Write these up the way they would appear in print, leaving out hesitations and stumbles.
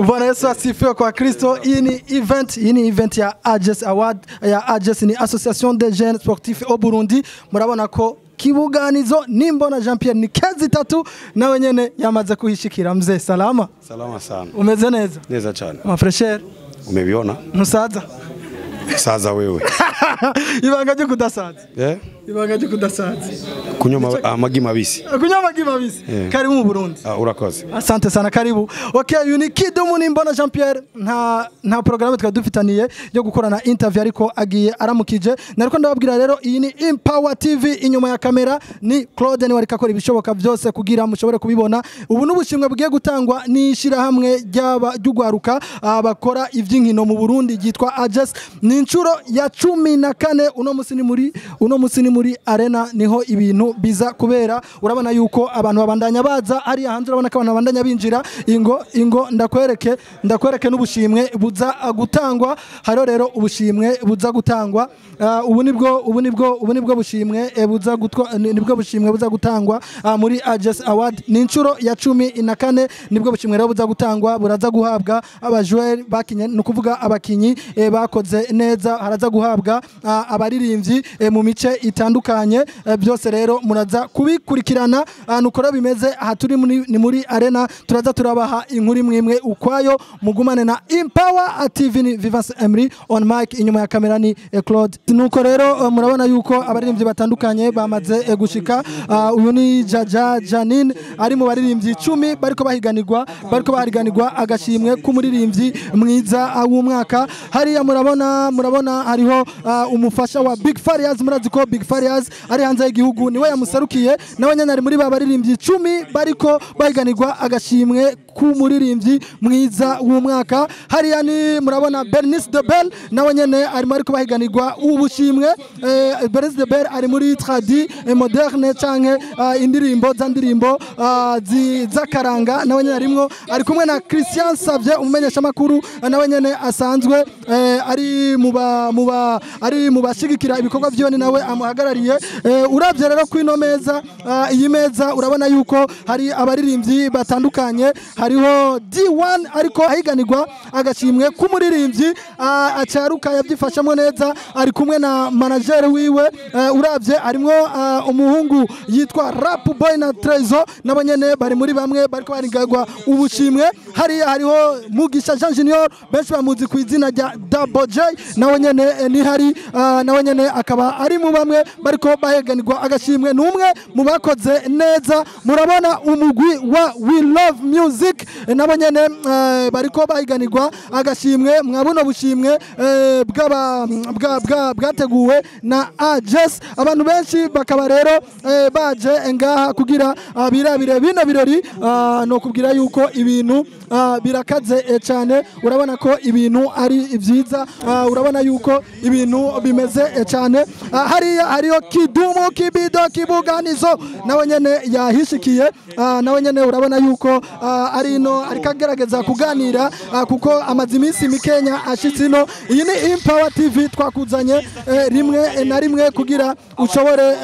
Bwana Yesu asifiwe kwa Kristo. Hii ni event ya AJS Award ya AJS ni Association des Jeunes Sportifs au Burundi. Murabona ko kibuganizo Nimbona Jean Pierre ni kezi tatu na wenyene yamaze kuhishikira. Mzee salama? Salama sana. Umeze neza? Neza cyane. Mafresher? Umebiona? Musaza? Saza wewe. Ibanga ryo kudasaza. Ibanga ryo kudasaza. Kunywa amagi mabisi. Kunywa amagi mabisi. Karibu mu Burundi. Urakoze. Asante sana karibu. Okay, Unique Dumu Nimbona Jean Pierre nta programme twadufitaniye yo gukorana interview ariko agiye aramukije. Nariko ndababwira rero iyi ni Empower TV, inyuma ya kamera ni Claude ni warika akora ibishoboka byose kugira mushobore kubibona. Ubu n'ubushimwe bugiye gutangwa ni ishirahamwe ry'ugwaruka bakora ivy'inkino mu Burundi yitwa AJS. Ni inshuro ya 14 uno musi ni muri arena niho ibintu biza kubera. Urabona yuko abantu babandanya baza ari hanze, urabona ko abantu babandanya binjira. Ingo ndakwereke n'ubushimwe buza gutangwa. Haro rero ubushimwe buza gutangwa. Ubu nibwo bushimwe buza gutangwa muri AJS Award. Ni inshuro ya 14 nibwo bushimwe rero buza gutangwa, buraza guhabwa abajoueur bakinye, nukuvuga abakinyi bakoze neza, haraza guhabwa abaririmbyi mu mice itandukanye. Byose rero muraza kubikurikirana nuko rero bimeze. Aha turi ni muri arena, turaza turabaha inkuru mwimwe ukwayo. Mugumane na Empower TV ni Vivance Emery on mic, inyuma ya kamera ni Claude. Nuko rero murabona yuko abaririmbyi batandukanye bamaze gushika. Uyu ni Jaja Janine ari mu baririmbyi 10 bariko bahiganirwa agashimwe k'umuririmbyi mwiza w'umwaka. Hariya murabona hariho umufasha wa Big Farias. Murazi ko Big Farias ari hanze y'igihugu, niwe yamusarukiye, nawe nyene ari muri babaririmbyi 10 bariko bahiganirwa agashimwe k'umuririmbyi mwiza w'umwaka. Hariya ni murabona Bernice de Bell, nawe nyene ariko bahiganirwa ubushimwe. Bernice de Bell ari muri tradi moderne canke indirimbo z'akaranga, nawe nyene arimwo, ari kumwe na Christian Savye umumenyesha makuru, nawe nyene asanzwe ari mu bashigikira ibikorwa byone, nawe amuhagarariye. Uravye rero kwino meza, iyi meza urabona yuko hari abaririmbyi batandukanye. Hariho D1 ariko ahiganirwa agashimwe k'umuririmbyi acaruka yabyifashamo neza, ari kumwe na manager wiwe. Uravye arimwo umuhungu yitwa Rap Boy na Trezo, nabo nyene bari muri bamwe bariko barigagwa ubushimwe. Hariho Mugisha Jean Junior, benshi bamuzi ku izina rya Double J, nawe nyene ni hari nawe nyene akaba ari mu bamwe bariko baheganirwa agashimwe. Numwe mu bakoze neza. Murabona umugwi wa We Love Music nabo nyene bariko bahiganirwa agashimwe. Mwabuno bushimwe bwateguwe na AJS. Abantu benshi bakaba rero baje ngaha kugira birabire bino birori. No kubwira yuko ibintu birakaze cyane. Urabona ko ibintu ari byiza, urabona yuko ibintu bimeze cyane. Hariyo Kidumu Kibido Kibuganizo, nawe nyene yahishikiye. Nawe nyene urabona yuko ariko agerageza kuganira kuko amazi iminsi mikenya ashitsino. Iyi ni Empower TV twakuzanye rimwe na rimwe kugira ushobore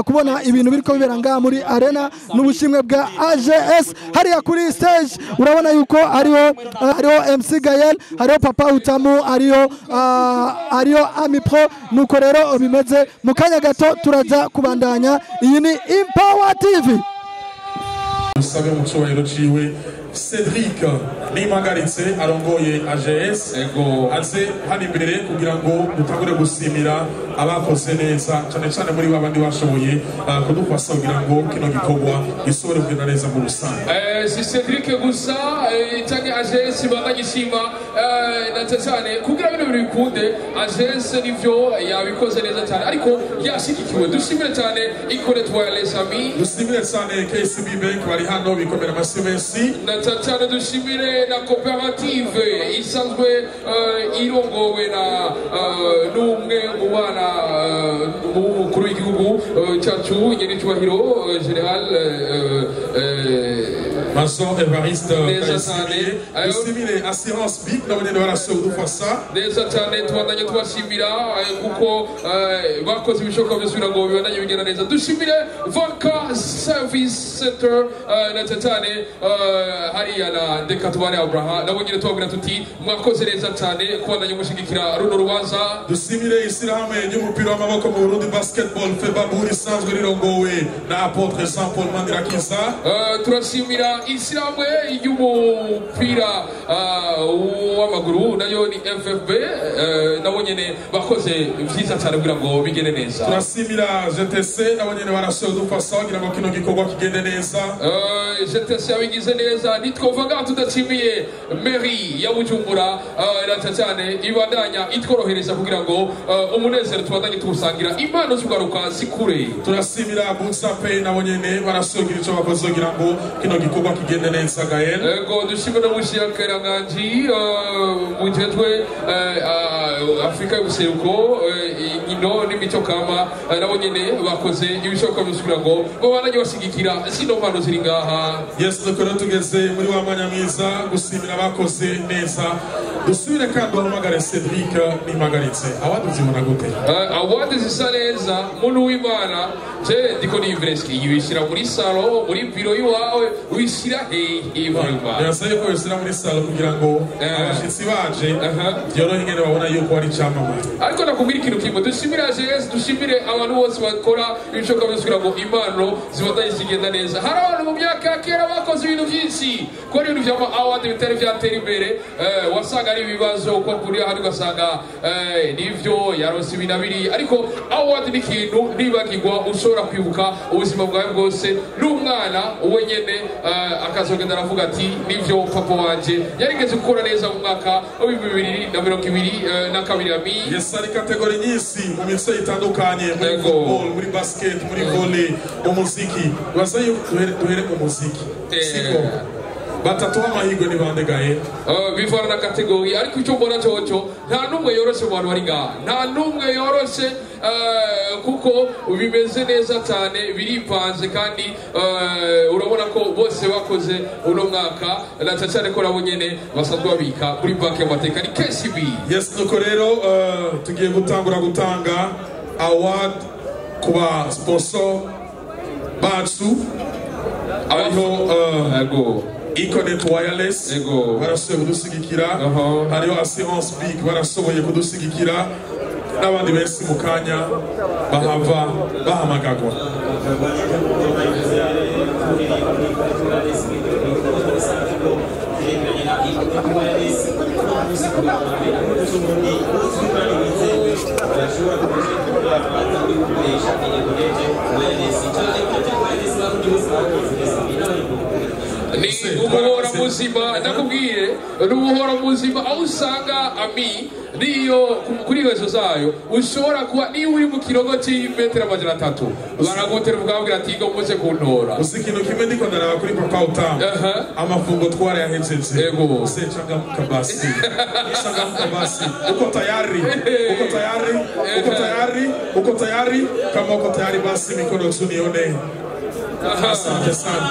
kubona ibintu biriko bibera ngaha muri arena n'ubushimwe bwa AJS. Hariya kuri stage urabona yuko hariho MC Gael, hariho Papa Utamu, hariho Ami Pro. Nuko rero bimeze, mu kanya gato turaza kubandanya. Iyi ni Empower TV. Usabe mu cyubahiro ciwe Cedric Nimagaritse arongoye AJS aze hano imbere kugira ngo dutangure gusimira abakoze neza cyane muri babandi bashoboye kudufasha kugira ngo kino gikorwa gisubire kugenda neza mu rusange. Si Cedric gusa cyane AJS bagishima cyane kugira bino bikunde. AJS nivyo yabikoze neza cyane ariko yashigikiwe. Dushimire cyane Ikoret Wireless Ami, dushimire cyane KCB Bank bari hano bikomera amasimensi, cyane dushimire na koperative isanzwe irongowe na n'umwe mu bana w'igihugu cyacu nyene cyubahiro General Mason Evariste dusimire Assurance Big nabone barashoboye gufasha neza cyane tubandanye tubashimira kuko bakoze ibishoboka byose kugira ngo bibandanye bigenda neza dushimire Vanka Service Center neza cyane hariya na Dekatubare Abraham nabo nyine tubabwira tuti mwakoze neza cyane kubandanye mushigikira runo rubanza dusimire ishyirahamwe ry'umupira w'amaboko mu Burundi Basketball FEBABU risanzwe rirongowe na Apotre Jean Paul Mandirakiza turashimira ishyirahamwe ry'umupira w'amaguru nayo ni FFB nabo nyene bakoze vyiza cyane kugira ngo bigende neza turasimira GTC nabo nyene barashoboye dufasha kugira ngo kino gikorwa kigende neza GTC yabigize neza nitwovaga tudashimiye mairie ya Bujumbura nata cyane ibandanya itworohereza kugira ngo umunezero tubandanye tubusangira impano zugaruka zikure turasimira Bunsape nabo nyene barashoboye ico bakoze kugira ngo kino gikorwa kigende neza Gael ego dushimira mushiyakera nganji mujejwe Afrika y'ubuseruko ino n'imico kama nabo nyene bakoze ibishoboka byose kugira ngo babandanye basigikira zino mpano ziri ngaha yes dukora tugeze muri wa mwanya mwiza gusimira abakoze neza dusubire kandi uhamagare Cedric Nimagaritse awadi zibona gute awadi zisa neza muntu w'Imana je ndiko ni Ivreski yibishira muri salo muri biro yiwawe wishira Imana yasaye ko yishira muri salo kugira ngo abashitsi baje byorohe ngene babona yuko ari cyamamare ariko nakubwira ikintu kimwe dushimira JS dushimire abantu bose bakora ibishoboka byose kugira ngo impano zibandanye zigenda neza hari abantu mu myaka kera bakoze ibintu byinshi ko ibintu by'ama award bitari byatera imbere wasanga ari ibibazo ko kuri ahandi ugasanga nivyo yarose ibinabiri ariko award ni ikintu nibagirwa ushobora kwibuka ubuzima bwawe bwose n'umwana uwe nyene akazogenda aravuga ati nivyo papa wanje yarigeze gukora neza mu mwaka wa 2022 yes ari kategori nyinshi mu mico itandukanye muri football muri basket muri volley mu muziki wasaye duhere mu muziki siko batatu b'amahirwe ni bande Gael bivana na kategori ariko icyo mbona cyoco nta numwe yoroshe mu bantu bari ngaha nta numwe yoroshe kuko bimeze neza cyane biripanze kandi urabona ko bose bakoze uno mwaka na cyane ko nabo nyene basanzwe babika kuri banki y'amateka ni KCB yes nuko rero tugiye gutanga award kuba sponsor bacu ariho Econet Wireless barashoboye kudusigikira hariho Assurance Big barashoboye kudusigikira n'abandi benshi mu kanya bahava bahamagagwa ni umuhora muzima ndakubwiye ni umuhora muzima aho usanga ami niyo kuri rezo zayo ushobora kuba niba uri mu kirogo cy'imetero 300 baragutera ukabwira ati ngo muze kuntora uzi ikintu kimwe ndiko ndaraba kuri papa utamu amafungo twara yahejeje yego secanga mukabasi secanga mukabasi uko tayari kama uko tayari basi mikono tunione asante sana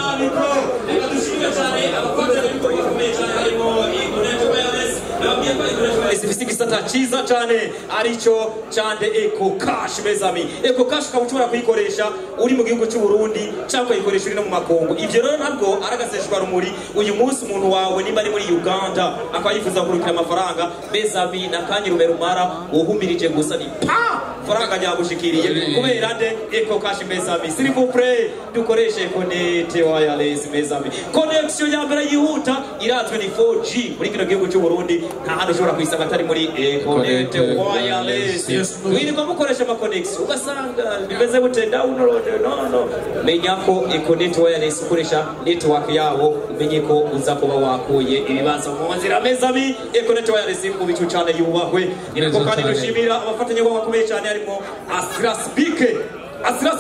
Isi gisata ciza cyane arico cyande Eco Cash bezami Eco Cash ukabushobora kuyikoresha uri mu gihugu cy'u Burundi cyangwa kuyikoresha uri no mu makongo ivyo rero ntabwo aragaseshwa rumuri uyu munsi umuntu wawe nimba ari muri Uganda akayifuza kurukira amafaranga bezami nakanye rumerumara uhumirije gusa ni pa faranga nyagushikiriye kubera nde Eco Cash bezami s'il vous plaît dukoreshe Econet Wireless bezami connection ya mbere yihuta iratwe ni 4G muri kino gihugu cy'u Burundi nta handi ushobora kwisanga atari muri Econet Wireless wirirwa mukoresha ama connection ugasanga bimeze gute download no menya ko Econet Wireless ukoresha network yawo umenye ko uza kuba wakuye ibibanza mu nzira mezami Econet Wireless mu bicu cyane yubahwe niko kandi dushimira abafatanya kwa bakomeye cyane harimo Asra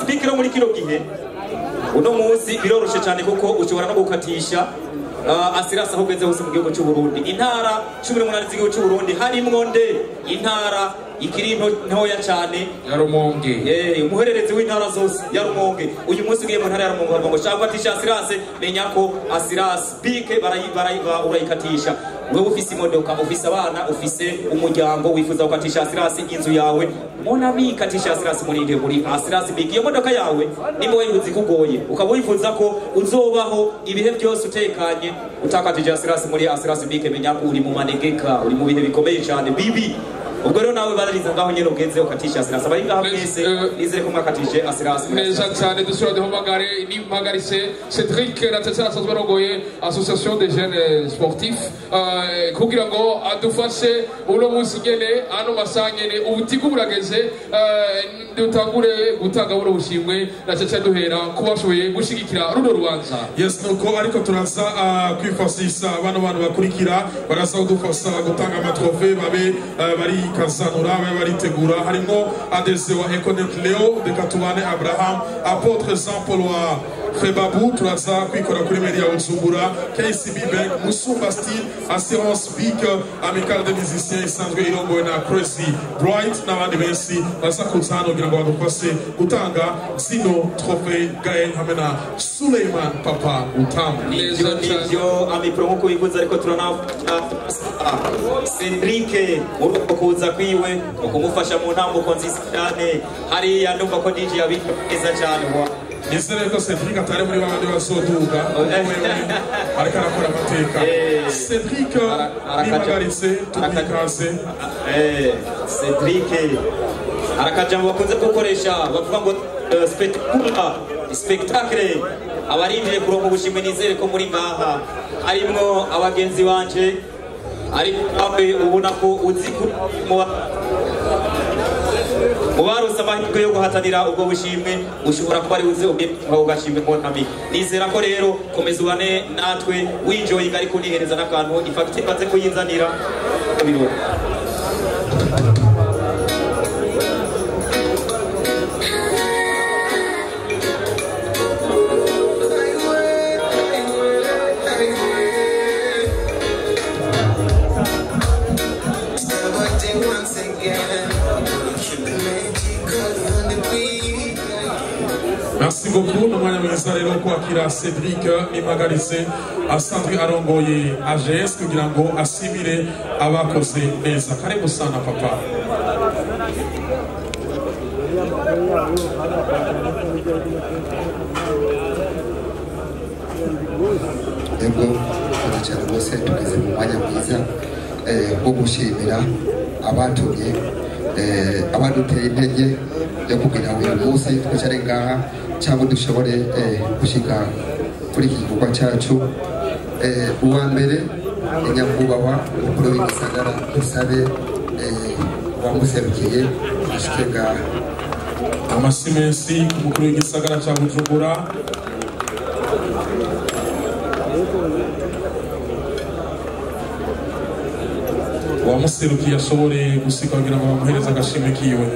Speaker muri kino gihe uno munsi biroroshe cyane kuko ushobora no gukatisha Asirasa ahugeze hose mu gihugu cy'u Burundi intara 18 z'igihugu cy'u Burundi harimwo nde intara ikiri ntoya cyane ya Rumonge umuhererezi w'intara zose ya Rumonge uyu munsi ugiye mu ntara ya Rumonge ngo cyangwa atisha Asirase menya ko Asirase bike urayikatisha wewe ufise imodoka ufise abana ufise umuryango wifuza gukatisha Asirase inzu yawe mona bikatisha Asirase muri muri Asirase bike iyo modoka yawe nimba wifuza kugoye ukaba wifuza ko uzobaho ibihe byose utekanye utakatije Asirase muri Asirase bike menya ko uri mu manegeka uri mu bihe bikomeye cyane bibi ubwo rero nawe barariza ngaho nyene ugenze ukatisha Asirase bari ngaho mwese nizere ko mwakatije Asirase neza cyane dusura de homagare ni magarise Cedric Natasha asanzwe arongoye association des jeunes sportifs kugira ngo adufashe uno munsi nyene ano masanyene ubutigu burageze dutangure gutanga buno bushimwe na cece duhera kubashoboye gushigikira runo rubanza. Yes nuko ariko turaza kwifashisha bano bantu bakurikira baraza kudufasha gutanga amatrofe babe bari kazanura babe baritegura harimo adese wa Econet Leo de Katubane Abraham apôtre Jean Paul wa Febabu turaza kwikora kuri meri ya Bujumbura KCB Bank Musumba Steel Assurance Big Amical de Musiciens isanzwe irongowe na Crazy Bright n'abandi benshi basa kuzana kugira ngo badufashe gutanga zino trofe Gael hamwe na Suleiman Papa Utamu. Nivyo amipromo kubivuza ariko turana Cedric uruko kuza kwiwe ukumufasha mu ntambuko nziza cyane hariya ndumva ko DJ yabikeza cyane wa Nizere ko Cedric atari muri babandi basoduka ariko arakora amateka Cedric nimagaritse tubikaze Cedric arakajambo bakunze gukoresha bavuga ngo spectacle abarindire kuronka ubushimwe nizere ko muri ngaha arimwo abagenzi banje ari abe ubona ko uzi mubarose amahirwe yo guhatanira ubwo bushimwe ushobora kuba ari uzi ugashimwe nk'intami nizera ko rero komeza ubane natwe winjoyinga ariko unihereza n'akantu ifagiti baze kuyinzanira ibirori. Merci beaucoup, n'umwanya mwiza rero kwakira Cedric nimagaritse asanzwe arongoye AGS kugira ngo asimire abakoze neza. Karibu sana papa. Ego cyane rwose tugeze mu mwanya mwiza wo gushimira abatumye abaduteye intege yo kugira ngo uyu munsi twicare ngaha cyangwa dushobore gushika kuri iki gikorwa cyacu. Uwa mbere nyakubahwa umukuru w'igisagara dusabe wamuserukiye ashike ngaha. Amasi menshi ku mukuru w'igisagara cya Bujumbura. Wamuserukiye ashobore gusika kugira ngo bamuhereze agashimwe kiwe.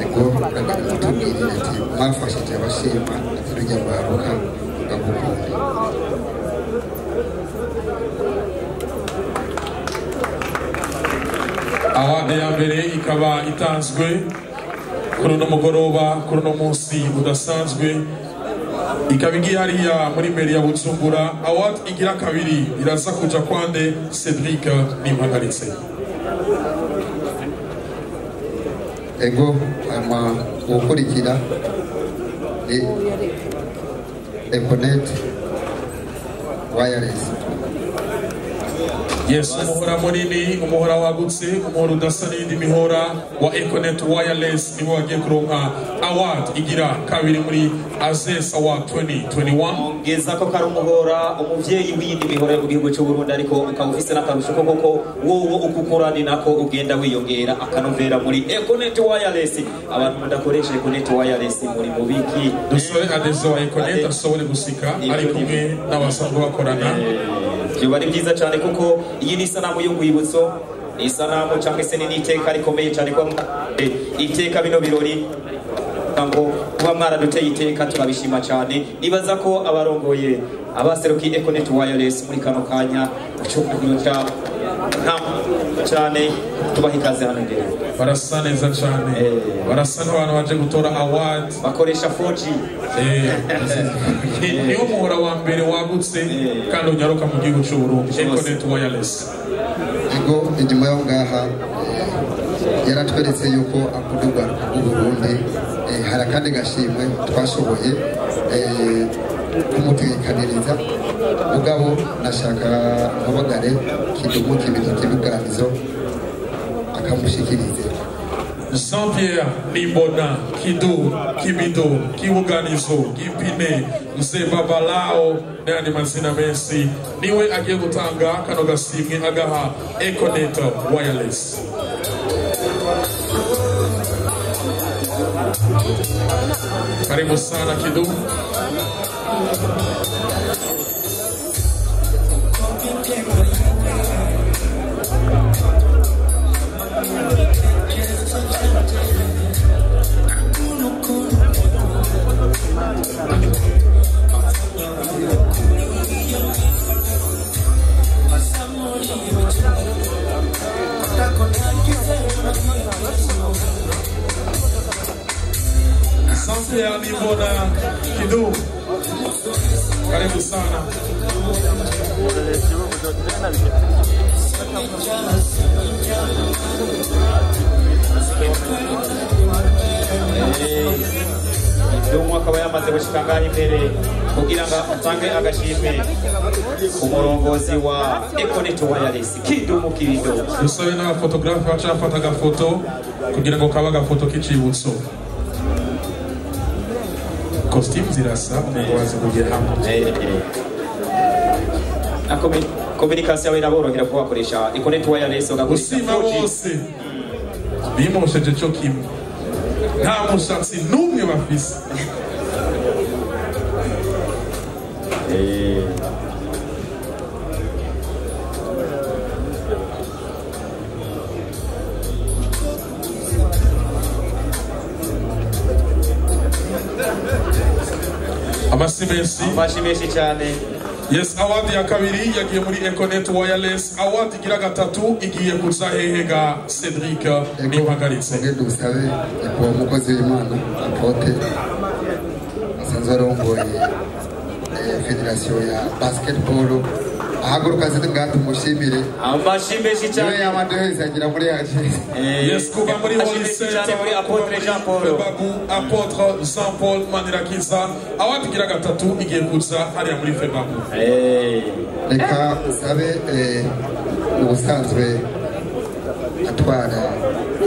Ego tubwirira ati mwafashije abashima turujya baruka gakukunda. Awade ya mbere ikaba itanzwe kuri uno mugoroba kuri uno munsi udasanzwe ikaba igiye hariya muri mbere ya Bujumbura. Award igira kabiri iraza kuja kwande Cedric nimagaritse. Ego ama gukurikira ni Econet Wireless. Yes, umuhora munini, umuhora wagutse, umuhora udasa n'indi mihora wa Econet Wireless nibo wagiye kuronka award igira kabiri muri Azes Award 2021. Ngeza ko kari umuhora umuvyeyi w'indi mihora mu gihugu cy'u Burundi ariko ukaba ufise n'akarusho koko wowe ukukura ni nako ugenda wiyongera akanovera muri Econet Wireless. Abantu mudakoresha Econet Wireless muri mubiki Dusore adezo Econet asobore gusika ari kumwe n'abasanzwe bakorana. Byo ari byiza cyane kuko iyi ni sanamu y'urwibutso, isanamu cyangwa se n'iteka rikomeye cyane ko iteka bino birori ngo kuba mwaraduteye iteka turabishima cyane. Nibaza ko abarongoye abaseruki Econet Wireless muri kano kanya ucukuro cyane tubahikaze hano imbere. Barasa neza cyane, barasa n'abantu baje gutora award bakoresha 4G. Niyo muhora wa mbere wagutse kandi unyaruka mu gihugu cy'u Burundi, Econet Wireless. Ego inyuma y'aho ngaha yaratweretse yuko akudurwa u Burundi hari akandi gashimwe twashoboye kumutekaniriza mugabo nashaka mpamagare Kidumu kibiganizo akamushikirize Jean-Pierre Nimbona Kibido Kibuganizo Gipine Msebabalao n'ayandi mazina menshi niwe agiye gutanga kano gasimwe agaha Econet Wireless. Karibu sana Kidu. Jean-Pierre Nimbona Kidu. Karibu sana. Kidumu akaba yamaze gushika ngaho imbere kugira ngo atange agashimwe ku murongozi wa Econet Wireless Kidumu Kibido. Dusabe n'abafotografe baca bafata agafoto kugira ngo kaba agafoto k'icibutso. Costume zirasa ngo baze kugera hamwe. Communication yawe iraborohera ko bakoresha Econet Wireless ugakoresha 4G. Bose bimosheje cyo kimwe. Nta mushatsi n'umwe bafise. Amashimesi cyane. Yes, award ya kabiri yagiye muri Econet Wireless. Award igira gatatu igiye kuza hehega Cedric Nimpagaritse. Ngende usabe kwa mukozi w'Imana Apote asanzwe arongoye federation ya basketball ahaguruka zindi ngati mushimire. Amashimesi cyane. Yewe yamadeheza agira muri yaje. Yes, kuva muri Holy Center muri Apotre Jean Paul. Apotre Jean Paul Manirakiza. Award igira gatatu igiye kuza hariya muri Febabu. Reka usabe ubusanzwe atwara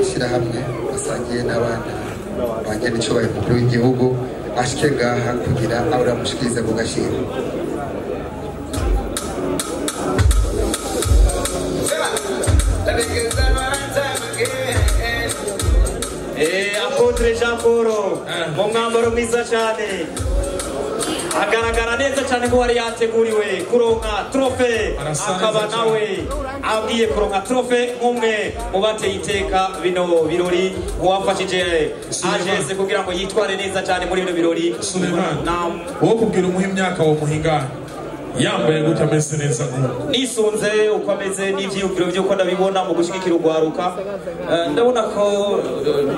ishyirahamwe asangiye n'abana bagenda icyobaye umukuru w'igihugu ashike ngaha kugira aburamushikiriza ku gashimwe. Apotre Jean Paul mu mwambaro mwiza cyane agaragara neza cyane ko wari yateguriwe kuronka trofe akaba nawe abwiye kuronka trofe nk'umwe mu bateye iteka bino birori uwafashije ageze kugira ngo yitware neza cyane muri bino birori. Suleiman wo kubwira umuha imyaka wo muhinga yambaye gutya ameze neza nisunze uko ameze n'ivyiyumviro by'uko ndabibona mu gushigikira urwaruka ndabona ko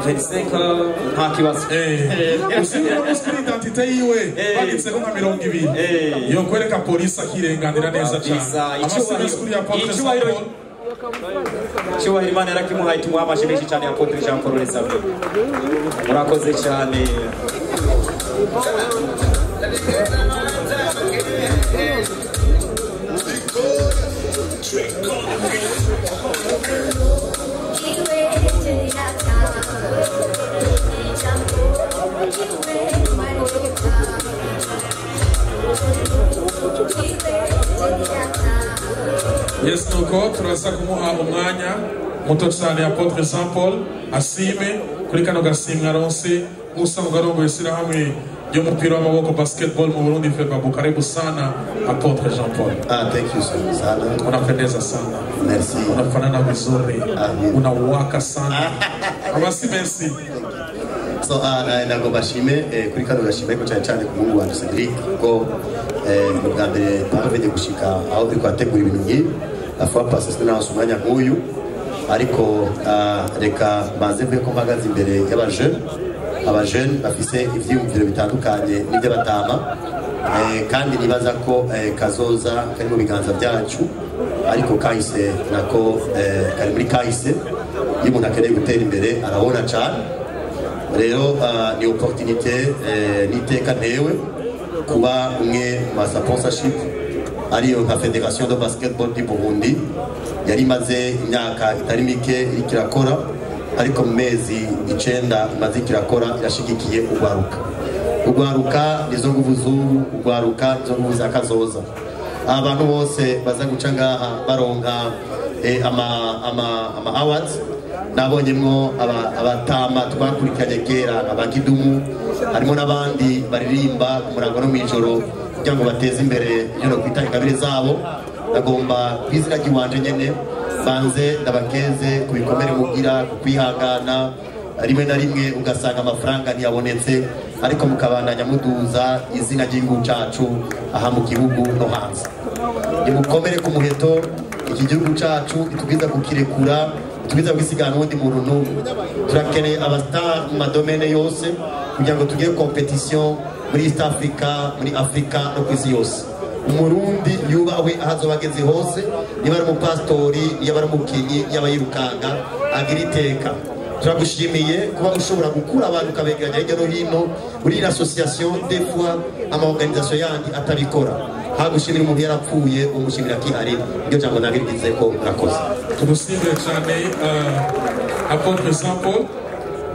25 nta kibazo usibye identite yiwe banditseho nka 20 yo kwereka polisi akirenganira neza cyane. Icyubahiro Imana yarakimuhaye tumuha amashimwe cyane ya Apotre Jean Paul Lesabe. Murakoze cyane. Trick Yes, nuko turaza kumuha umwanya muto cyane Apotre Jean Paul asime kuri kano gasimwa ronse usanzwe arongoye ishyirahamwe ry'umupira w'amaboko basketball mu Burundi FEBABU. Karibu sana Apotre Jean Paul. Thank you sana. Unapendeza sana. Merci. Unafanana vizuri. Unawaka sana. Merci. So nago bashime kuri kano gashime ko cyane ku mungu wa Cedric ko mu bwambere twavenye gushika aho turi kwategura ibintu ngibi afa passes na umwanya nk'uyu ariko reka baze mve ko mpagaze imbere y'abajeune bafise ivyiyumviro bitandukanye n'ibyo batama kandi nibaza ko kazoza kari mu biganza byacu ariko kahise nako kari muri kahise iyo umuntu akeneye gutera imbere arabona cyane rero ni opportunité n'iteka ntewe kuba umwe mu sponsorship ariyo nka Federation de Basketball du Burundi yari maze imyaka itari mike ikirakora ariko mu mezi 9 imaze ikirakora irashigikiye ugwaruka nizo nguvu z'ubu ugwaruka nizo nguvu za kazoza abantu bose baza guca ngaha baronka ama awards nabonyemwo abatama twakurikanye kera abakidumu harimo n'abandi baririmba ku murango no mw'ijoro kugira ngo bateze imbere ibyo kwita ingabire zabo nagomba kwizina ry'iwanje nyene banze ndabakeze ku bikomere mugira ku kwihangana rimwe na rimwe ugasanga amafaranga ntiyabonetse ariko mukabandanya muduza izina ry'igihugu cacu aha mu gihugu no hanze nimukomere ku muheto iki gihugu cacu itubwiza kukirekura tubiza gusigana undi muntu n'umwe turakeneye abastar mu madomene yose kugira ngo tugire competition muri East Africa muri Africa no kwisi yose umurundi yubahwe ahazo bageze hose niba ari umupastori niba ari umukinyi yaba yirukanga agira iteka turagushimiye kuba ushobora gukura abantu kabegeranya hirya no hino muri l'association des fois ama organisation yandi atabikora hagushimira umuntu yarapfuye umushimira kihari ibyo cyangwa nabirigize ko murakoze tugushimire cyane Apotre Jean Paul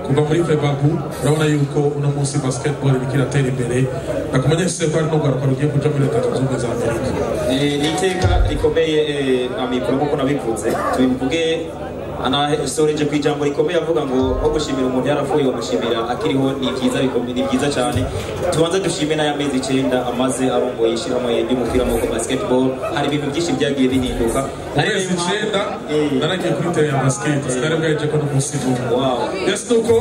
kuva muri FEBABU urabona yuko uno munsi basketball ikiratera imbere nakumenyeshe ko ari no garuka rugiye kuja muri Leta Zunze Ubumwe za Amerika ni iteka rikomeye amikoro kuko nabivuze tubivuge anasoreje ku ijambo rikomeye avuga ngo aho gushimira umuntu yarapfuye bamushimira akiriho ni byiza cyane tubanze dushime n'aya mezi 9 amaze arongoye ishyirahamwe ry'umupira w'amaboko basketball hari ibintu byinshi byagiye bihinduka amezi 9 naragiye kuri tere ya basket sinari bwaje ko no musigo yes nuko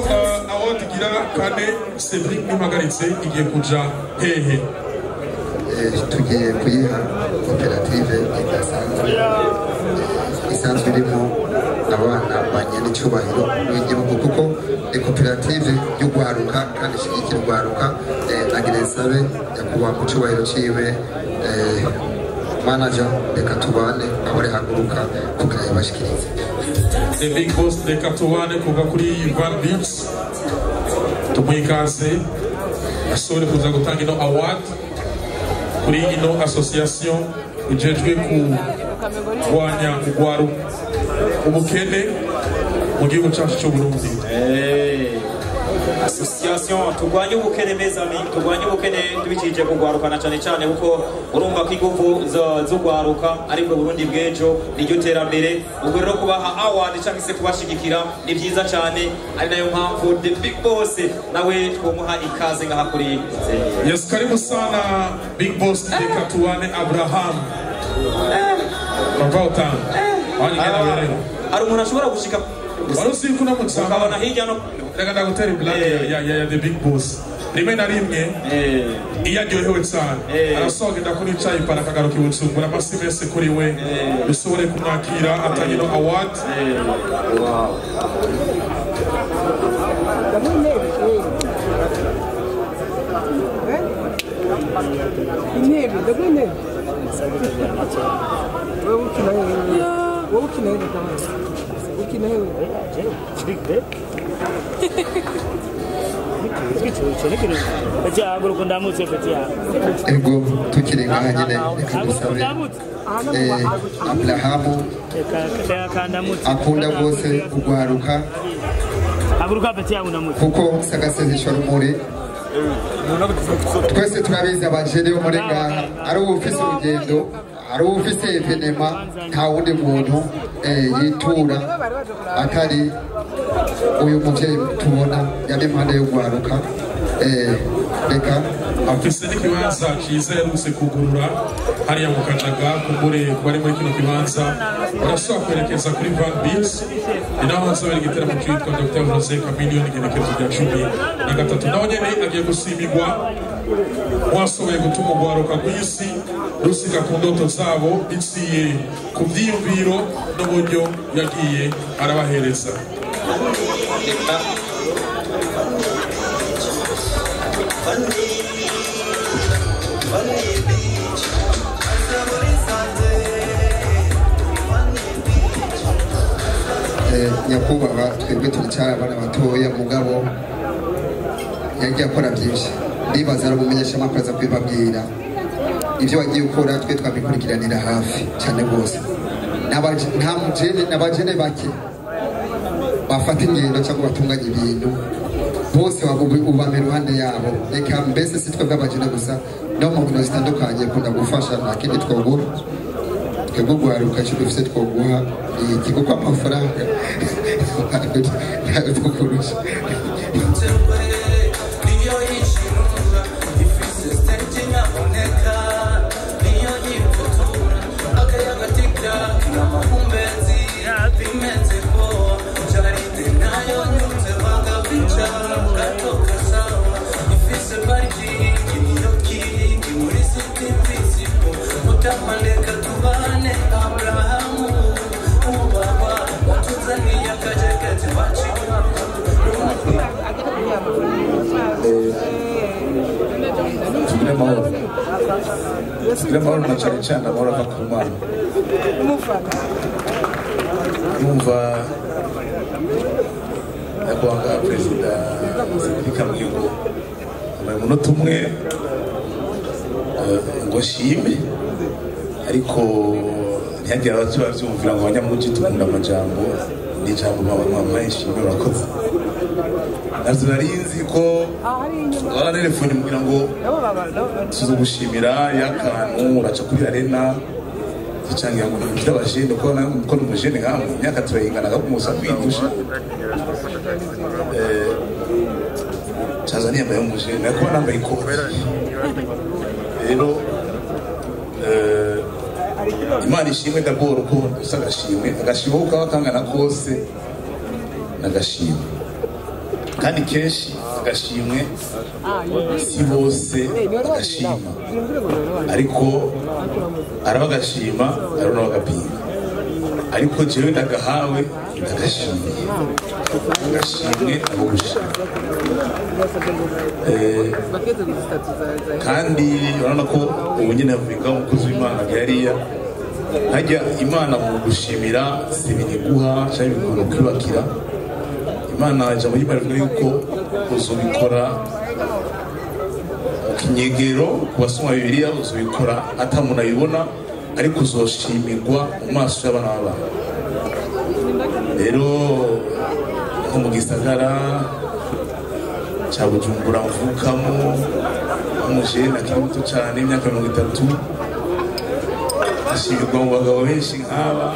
award gira kane Cedric Nimagaritse igiye kuja hehe tugiye kuyiha koperative isanzwe irimo abana banyene icyubahiro w'igihugu kuko ni koperative y'ugwaruka kandi ishigikira ugwaruka nagira nsabe yakuba mu cyubahiro ciwe manager reka tubane abari haguruka kugira yabashikirize the big boss reka tubane kuva kuri Van Beach tumwikaze asore kuza gutanga ino award kuri ino association ijejwe kurwanya ugwaruka ubukene mu gihugu cyacu cy'u Burundi association turwanya ubukene mezami turwanya ubukene tubikije kugwarukana cyane cyane kuko urumva ko igufu z'ugwaruka ariko Burundi bw'ejo niryo terambere ubwo rero kubaha award cyangwa se kubashigikira ni byiza cyane ari nayo mpamvu the big boss nawe twumuha ikaze ngaha kuri yes karibu sana big boss reka tuwane Abraham Pavautan hari umuntu ashobora gushika warusi kuna mutsama ukabona hirya no reka ndagutera black ya the big boss rimwe na rimwe iyo aryohewe cyane arasogenda kuri cayi para akagaruka ibucumbura amasimese kuri we dusobore kumwakira atanye no award ego tukiri ngaha nyine reka dusabe Abrahamu akunda rwose kugwaruka kuko sagasezesha rumuri twese turabizi abajene bo muri ngaha ari ubu ufise urugendo hari ufise evenema nta wundi muntu yitura atari uyu muvyeyi tubona yari impande yo guharuka reka afise n'ikibanza cyiza yaruse kugurura hariya mu Kajaga kumure bari muri kino kibanza barashobora kwerekeza kuri Van Beats inaho hazobera igiteramo cyitwa Dr. Jose Chameleone igenekerezo rya 13 naho nyene agiye gusimirwa washoboye gutuma urwaruka rw'isi rusika ku ndoto zabo biciye ku vyiyumviro n'uburyo yagiye arabahereza. nyakubahwa twebwe turicara abana batoya mugabo yagiye akora byinshi ndibaza ari umumenyesha amakuru aza kwibabwira ibyo wagiye ukora twe twabikurikiranira hafi cyane rwose n'abajene bake bafata ingendo cyangwa batunganya ibintu bose ubame iruhande yabo reka mbese si twebwe abajene gusa no mu nkino zitandukanye kunda gufasha nta kindi twogura twebwe guharuka icyo dufite twoguha ikigo kw'amafaranga ntabwo twokurusha tugire amahoro na cyane cyane amahoro ava ku Mana numva nyakubahwa perezida Repubulika mu gihugu amaye umunota umwe ngo shime ariko ntihagire ababyumvira ngo abanyamugi dukunda amajambo n'ijambo mwampaye shime urakoze navyo narinzi ko telefone mugira ngo tuzo gushimira yakantu uraca kuri arena zicangira ngo ngira abajene ko n'umujene nkamwe imyaka turayingana gakumusa kwidusha Tanzania mbaye umujene ko nambaye ikoti rero Imana ishimwe d'abord ko usagashimwe agashimwe ukaba kangana kose nagashimwe kandi kenshi agashimwe si bose agashima ariko araba agashima arona bagapinga ariko jewe ndagahawe ndagashimye agashimwe abo gushima kandi urabona ko ubu nyine avuga umukozi w'Imana yariya hajya Imana mu gushimira si ibiniguha cyangwa ibintu kwibakira Imana ijambo ry'Imana rivuga yuko uzobikora kinyegero ku basoma Bibiliya uzobikora atamuntu abibona ariko uzoshimirwa mu maso y'abana b'abantu rero nko mu gisagara cya Bujumbura mvukamo umujene akiri muto cyane imyaka 30 ashimirwa mu bagabo benshi nk'aba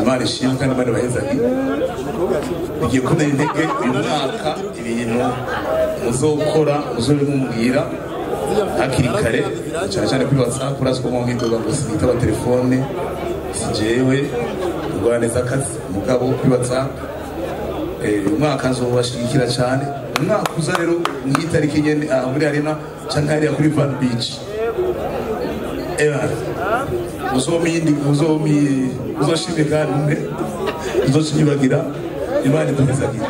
Imana ishimwe kandi Imana bahezanye bigiye kunera intege uyu mwaka ibintu muzokora muzobimubwira hakiri kare cyane cyane kuri WhatsApp urazi ko mu mwidoga ngo sinitaba telefone sijewe ngwana neza akazi mugabo kuri WhatsApp umwaka nzobashigikira cyane umwaka uza rero mwitariki nyene muri arena cyangwa hariya kuri Van Beach uzoshime kandi uzoshibagira Imana iduhezagira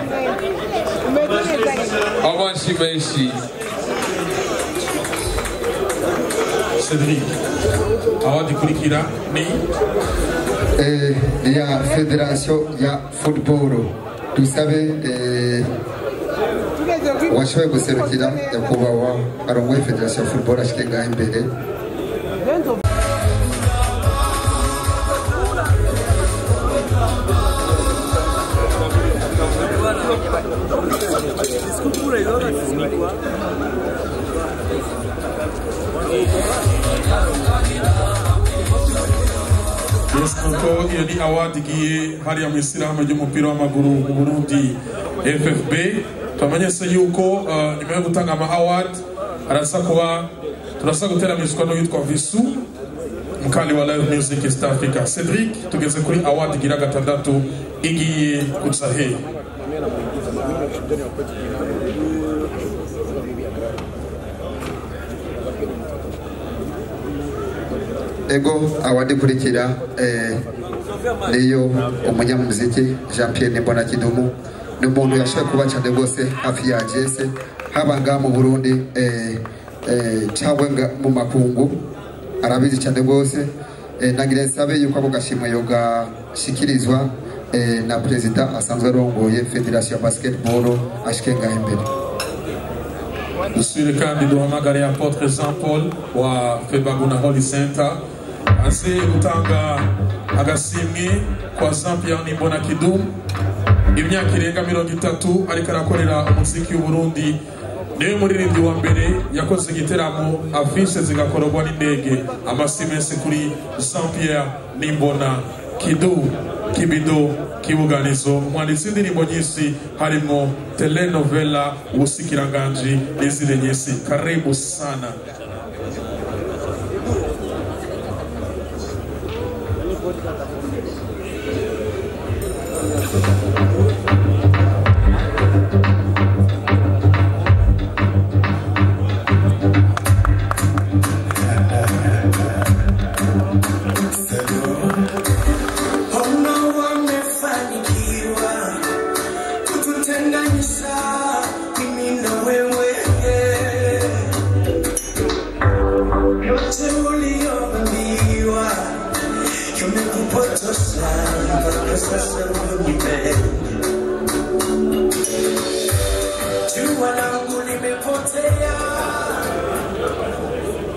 abashi benshi Cedric awadi kurikira ni ya Federation ya Football dusabe washoboye guserukira nyakubahwa arongoye Federation ya Football ashike ngaho imbere ko iyo ni award igiye hariya mu ishyirahamwe ry'umupira w'amaguru mu Burundi FFB. Twamenyese yuko nyuma yo gutanga ama award turasa guteramizwa n'uwitwa Visu mukandi wa Live Music East Africa. Cedric, tugeze kuri award igira gatandatu igiye kuza he? Ego award kurikira niyo umunyamuziki Jean Pierre Nimbona Kidumu, ni umuntu yashoboye kuba cyane rwose hafi ya Jesse habanga mu Burundi cyangwa mu makungu, arabizi cyane rwose. Nagira nsabe yuko ako gashimwe yoga shikirizwa na president asanzwe arongoye Federation Basketball ashkenga imbere. Dusubire kandi duhamagare Apotre Jean Paul wa Febaguna Holy Center aze gutanga agasimwe kwa Jean Pierre Nimbona Kidumu. Imyaka irenga 30 ariko arakorera umuziki w'u Burundi, niwe muririmbyi wa mbere yakoze igiteramo afishe zigakorwa n'indege. Amasimese kuri Jean Pierre Nimbona Kidumu Kibido Kibuganizo, umwanditsi w'indirimbo nyinshi harimo telenovela Ubusikiranganji n'izindi nyinshi. Karibu sana.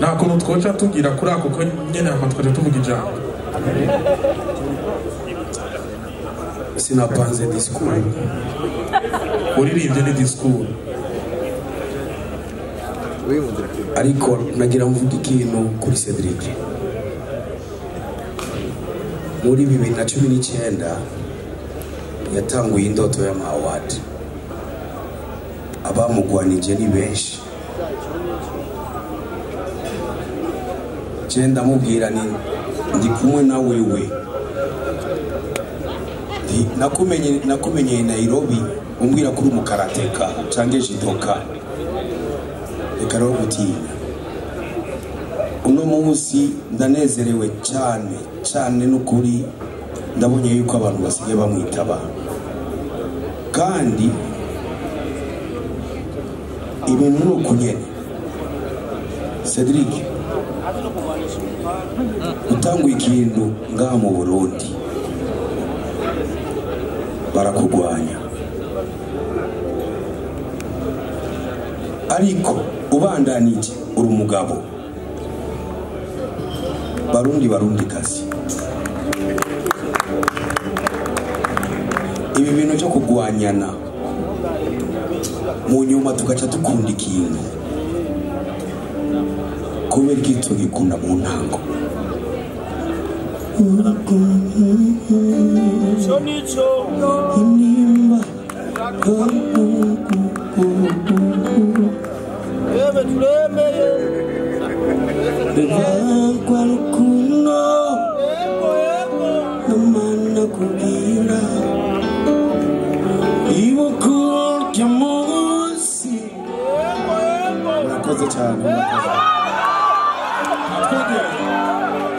Nakuntu twoca tugira kuri ako ko nyene amatwaje tuvuga ijambo. Sinapanze discours. Uririmbye ni discours. Ariko nagira mvuga ikintu kuri Cedric. Muri 2019 yatanguye indoto ya award. Abamugwanije ni benshi. Genda mubwira ni ndi kumwe na wewe. Nakumenye Nairobi umbwira kuri umukarateka cange jidoka. Reka rero gutinya. Uno munsi ndanezerewe cyane n'ukuri, ndabonye yuko abantu basigaye bamwitaba. Kandi ibintu n'ukunyene Cedric utangu ikintu ngaha mu Burundi barakugwanya, ariko ubandanije uri umugabo. Barundi kazi ibi bintu cyo kugwanyana mu nyuma tugaca dukunda ikintu kubera ikintu gikunda mu ntango.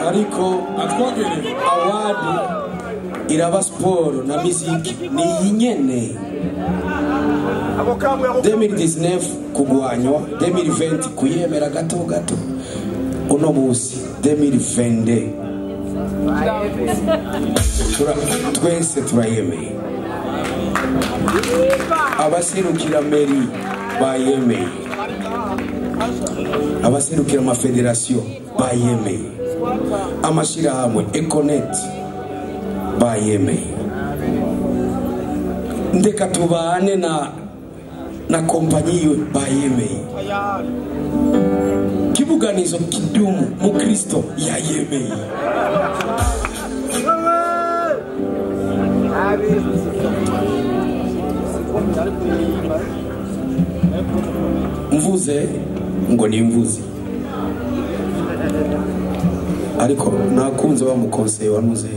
Ariko atwogere award iraba sport na music ni nyene. 2019 kugwanywa, 2020 kuyemera gato uno musi 2020 twese turayemeye. Abaserukira meri bayemeye, abaserukira amafederasiyo bayemeye, amashirahamwe Econet bayemeye. Ndeka tubane na kompanyi yiwe bayemeye. Kibuganizo Kidumu mu Kristo yayemeye. mvuze ngo ni imvuzi ariko nakunze wa mukonseye wanuze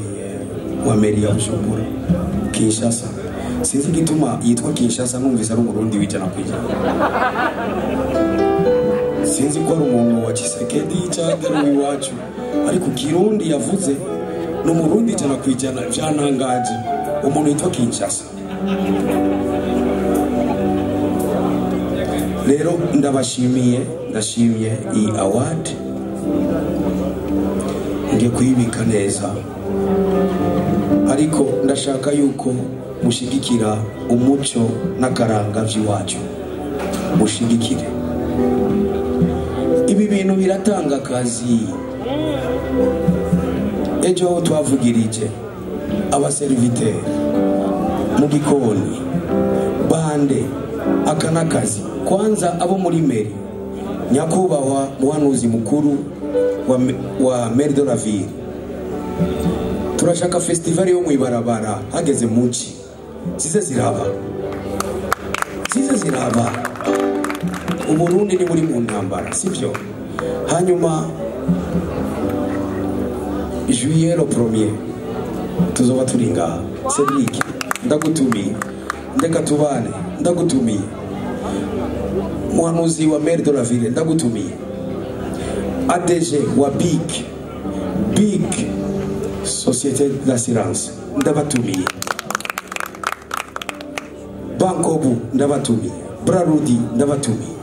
wa meri ya Bujumbura Kinshasa sinzi gituma yitwa Kinshasa numvise ari umurundi wijana kwijana sinzi ko ari umuntu wa Kisekedi cyangwa iwacu ariko Kirundi yavuze no murundi ijana kwijana byanangaje umuntu yitwa Kinshasa rero ndashimiye iyi award ngiye kuyibika neza ariko ndashaka yuko mushigikira umuco n'akaranga by'iwacu mushigikire ibi bintu biratanga akazi ejo twavugirije abaseriviteri mu gikoni bande akanakazi kwanza abo muri meri nyakubahwa muhanuzi mukuru wa Meri de la Ville turashaka festival yo mwibarabara hageze muci zize ziraba Uburundi ni muri mu ntambara sivyo hanyuma juillet le 1er tuzoba turinga Cedric ndagutumiye ndeka tubane ndagutumiye muhanuzi wa Meri de la Ville ndagutumiye ADG wa Big Société d'assurance ndabatumiye Bankobu ndabatumiye Brarudi ndabatumiye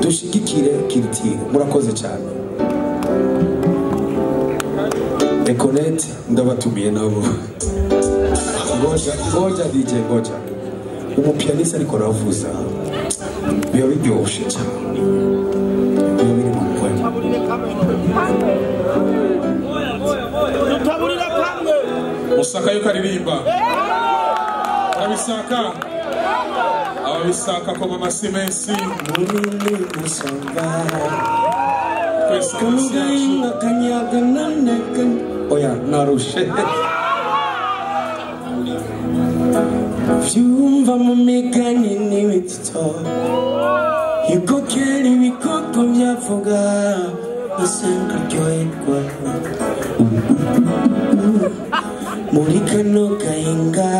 dushigikire Culture murakoze cyane Econet ndabatumiye nabo ngoja DJ ngoja umupianiste ariko ravuza biba biryoshye cyane biba biri mu kwema Musaka yuko aririmba abisaka kwa mama Simensi munini musanga kumugainga kanyaga naneka oya narushe vyumva mu migani n'ibitito yuko kera ibikoko byavuga usenga ryoherwa muri kano gahinga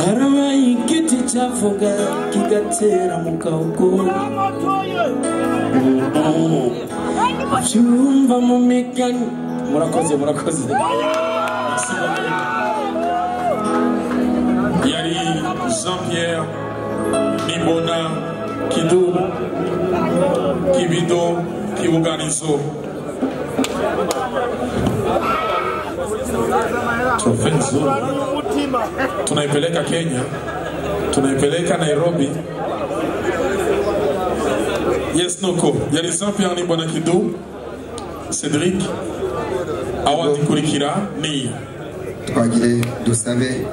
harabaye igiti cyavuga kigatera mu gahugu cyumva mu migani murakoze yari Jean-Pierre Nimbona Kidu Kibido Kibuganizo Trofenzo tunaipeleka Kenya, tunaipeleka Nairobi. Yes Noko yari Jean-Pierre Nimbona Kidu Cedric awandi kurikira ni twagire dusabe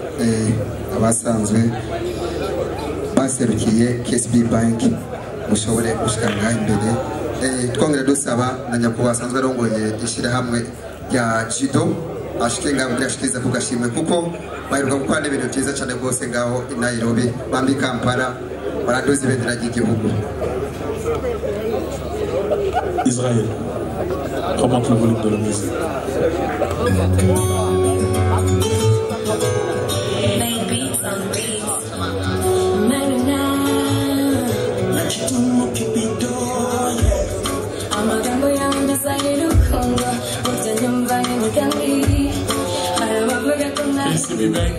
abasanzwe baserukiye KSB Bank mushobore gushikana imbere twongera dusaba na nyakubahwa asanzwe arongoye ishyirahamwe rya Jido ashike ngaho byashikiza kugashimwe kuko baheruka gukora n'ibintu byiza cyane rwose ngaho i Nairobi bambi Kampala baraduze ibendera ry'igihugu. Israël, comment le volume de la musique? KCB Bank.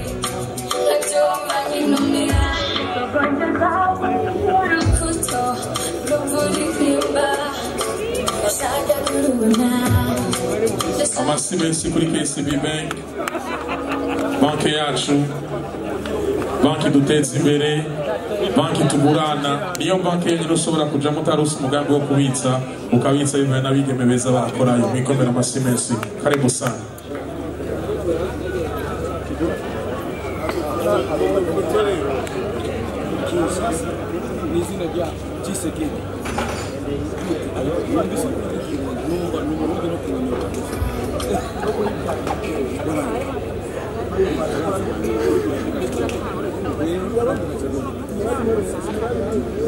Amasimensi kuri KCB Bank, banki yacu, banki duteza imbere, banki tugurana, niyo banki yenyine ushobora kuja mutarusi umugambi wo kubitsa, ukabitsa bivuye n'abigeme beza bakorayo, mwikomera amasimensi, karibu sana. Thank you.